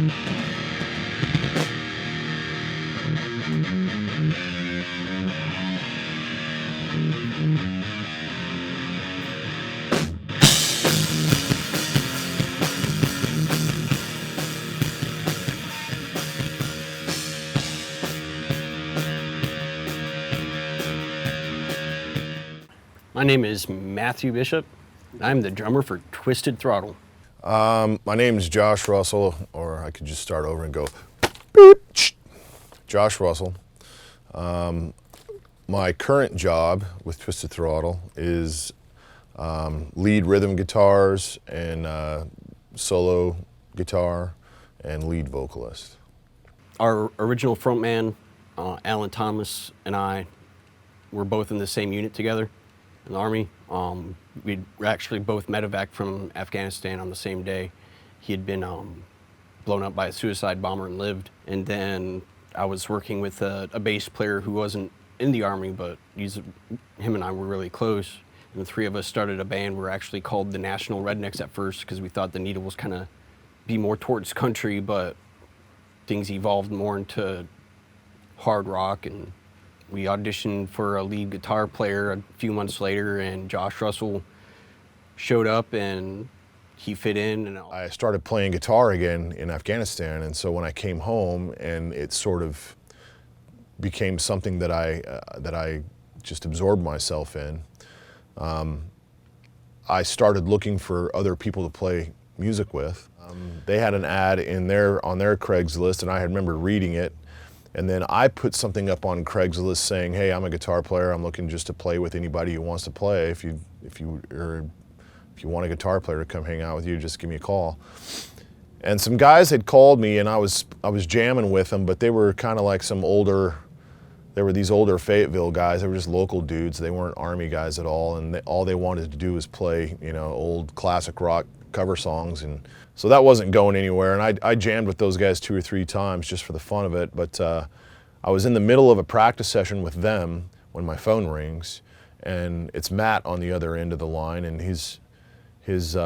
My name is Matthew Bishop. I'm the drummer for Twisted Throttle. My name is Josh Russell, or I could just start over and go, beep, Josh Russell. My current job with Twisted Throttle is lead rhythm guitars and solo guitar and lead vocalist. Our original frontman, Alan Thomas, and I were both in the same unit together in the Army. We actually both medevac from Afghanistan on the same day. He had been blown up by a suicide bomber and lived. And then I was working with a bass player who wasn't in the Army, but him and I were really close. And the three of us started a band. We were actually called the National Rednecks at first because we thought the needle was kind of be more towards country, but things evolved more into hard rock, and we auditioned for a lead guitar player a few months later, and Josh Russell showed up and he fit in. And I started playing guitar again in Afghanistan, and so when I came home and it sort of became something that I just absorbed myself in, I started looking for other people to play music with. They had an ad on their Craigslist, and I remember reading it. And then I put something up on Craigslist saying, "Hey, I'm a guitar player. I'm looking just to play with anybody who wants to play. If you want a guitar player to come hang out with you, just give me a call." And some guys had called me, and I was jamming with them, but they were kind of like these older Fayetteville guys. They were just local dudes. They weren't Army guys at all, and all they wanted to do was play, old classic rock cover songs. And so that wasn't going anywhere, and I jammed with those guys 2 or 3 times just for the fun of it. But I was in the middle of a practice session with them when my phone rings, and it's Matt on the other end of the line, and his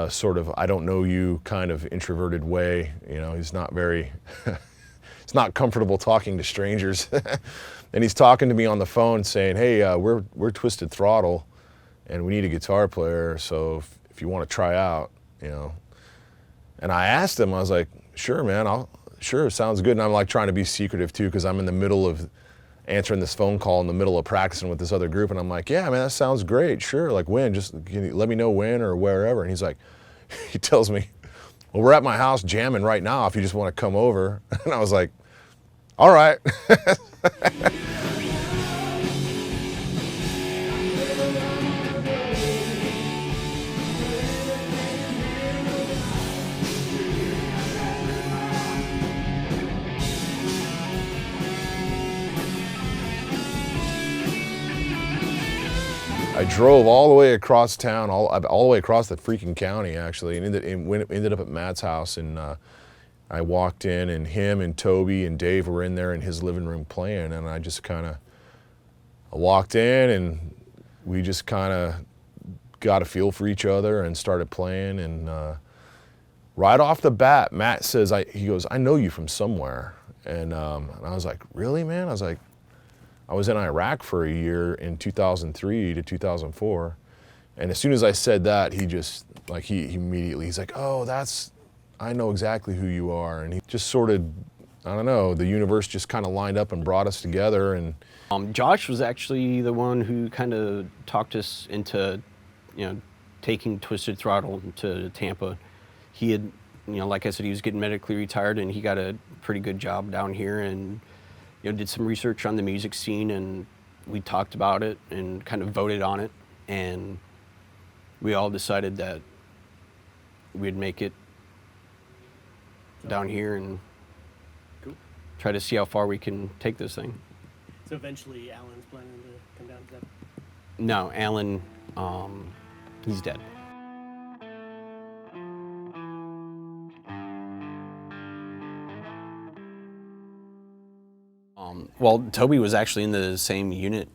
sort of I don't know you kind of introverted way, he's not very he's not comfortable talking to strangers. And he's talking to me on the phone saying, "Hey, we're Twisted Throttle, and we need a guitar player, so if you want to try out, And I asked him, I was like, "Sure, man, sure, sounds good." And I'm like trying to be secretive too, because I'm in the middle of answering this phone call in the middle of practicing with this other group. And I'm like, "Yeah, man, that sounds great. Sure, like when, just can you let me know when or wherever." And he's like, he tells me, "Well, we're at my house jamming right now if you just want to come over." And I was like, "All right." I drove all the way across town, all the way across the freaking county, actually, and ended up at Matt's house. And I walked in, and him and Toby and Dave were in there in his living room playing. And I just I walked in, and we just kind of got a feel for each other and started playing. And right off the bat, Matt says, he goes, "I know you from somewhere." And I was like, "Really, man?" I was like, I was in Iraq for a year in 2003 to 2004. And as soon as I said that, he just, he immediately, he's like, "Oh, I know exactly who you are." And he just sort of, I don't know, the universe just kind of lined up and brought us together. And Josh was actually the one who kind of talked us into, taking Twisted Throttle to Tampa. He had, like I said, he was getting medically retired, and he got a pretty good job down here, and did some research on the music scene, and we talked about it and kind of voted on it, and we all decided that we'd make it down here and try to see how far we can take this thing. So eventually Alan's planning to come down to that? No, Alan, he's dead. Well, Toby was actually in the same unit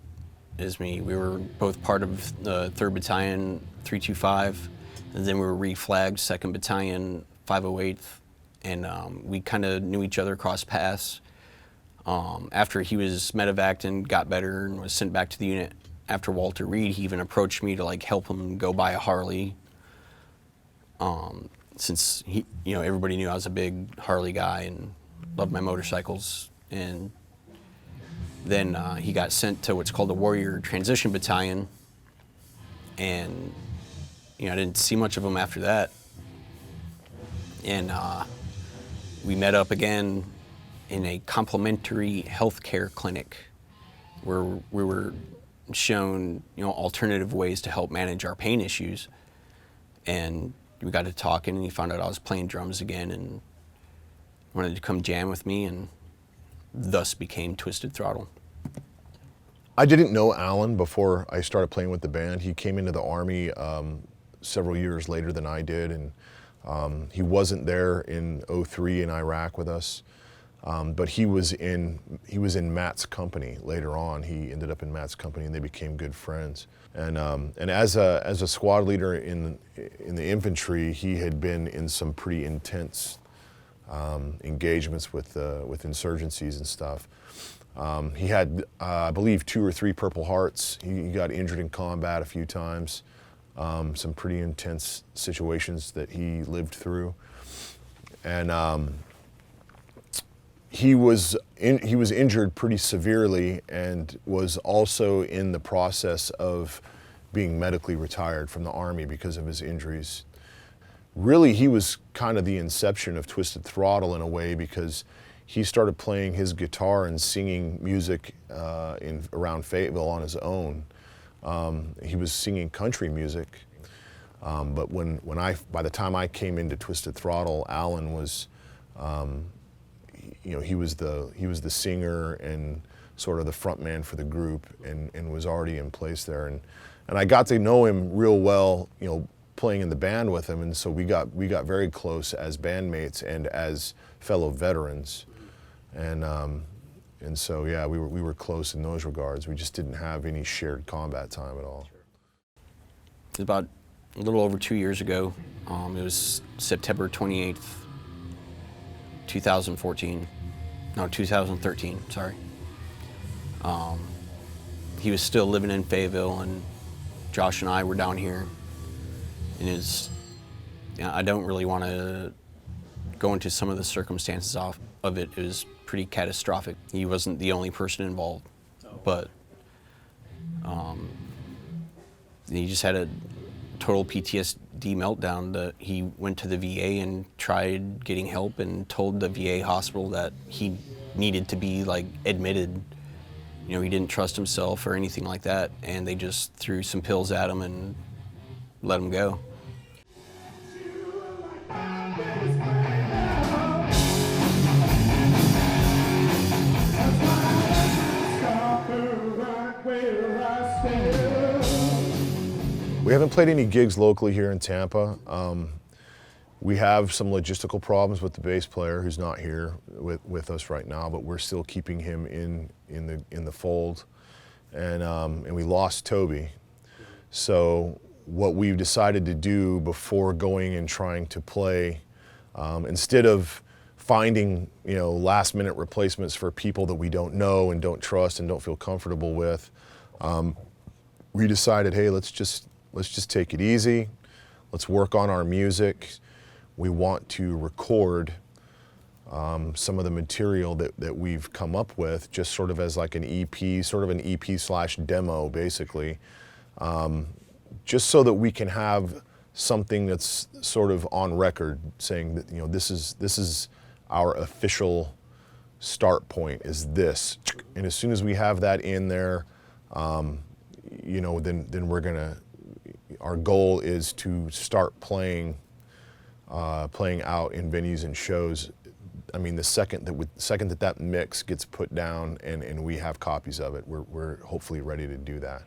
as me. We were both part of the 3rd Battalion, 325, and then we were reflagged 2nd Battalion, 508th, and we kind of knew each other, crossed paths. After he was medevaced and got better and was sent back to the unit after Walter Reed, he even approached me to like help him go buy a Harley. Since he, everybody knew I was a big Harley guy and loved my motorcycles. And then he got sent to what's called the Warrior Transition Battalion. And, I didn't see much of him after that. And we met up again in a complimentary healthcare clinic where we were shown, alternative ways to help manage our pain issues. And we got to talking, and he found out I was playing drums again and wanted to come jam with me, and thus became Twisted Throttle. I didn't know Alan before I started playing with the band. He came into the Army several years later than I did, and he wasn't there in '03 in Iraq with us, but he was in Matt's company later on. He ended up in Matt's company, and they became good friends. And as a squad leader in the infantry, he had been in some pretty intense engagements with insurgencies and stuff. He had, I believe, 2 or 3 Purple Hearts. He got injured in combat a few times. Some pretty intense situations that he lived through, and he was injured pretty severely and was also in the process of being medically retired from the Army because of his injuries. Really, he was kind of the inception of Twisted Throttle in a way, because he started playing his guitar and singing music around Fayetteville on his own. He was singing country music, but by the time I came into Twisted Throttle, Alan was, he was the singer and sort of the front man for the group, and was already in place there. And I got to know him real well, playing in the band with him, and so we got very close as bandmates and as fellow veterans. And so yeah, we were close in those regards. We just didn't have any shared combat time at all. It was about a little over 2 years ago. It was September 28th, 2013, sorry. He was still living in Fayetteville, and Josh and I were down here. And I don't really want to go into some of the circumstances of it. It was pretty catastrophic. He wasn't the only person involved, but he just had a total PTSD meltdown. That he went to the VA and tried getting help, and told the VA hospital that he needed to be admitted. He didn't trust himself or anything like that, and they just threw some pills at him and let him go. We haven't played any gigs locally here in Tampa. We have some logistical problems with the bass player, who's not here with us right now, but we're still keeping him in the fold. And we lost Toby. So what we've decided to do before going and trying to play, instead of finding last minute replacements for people that we don't know and don't trust and don't feel comfortable with, we decided, hey, let's just take it easy. Let's work on our music. We want to record some of the material that we've come up with, just sort of as like an EP, sort of an EP/demo, basically, just so that we can have something that's sort of on record, saying that this is our official start point, is this. And as soon as we have that in there, then we're gonna. Our goal is to start playing out in venues and shows. I mean, the second that mix gets put down and we have copies of it, we're hopefully ready to do that.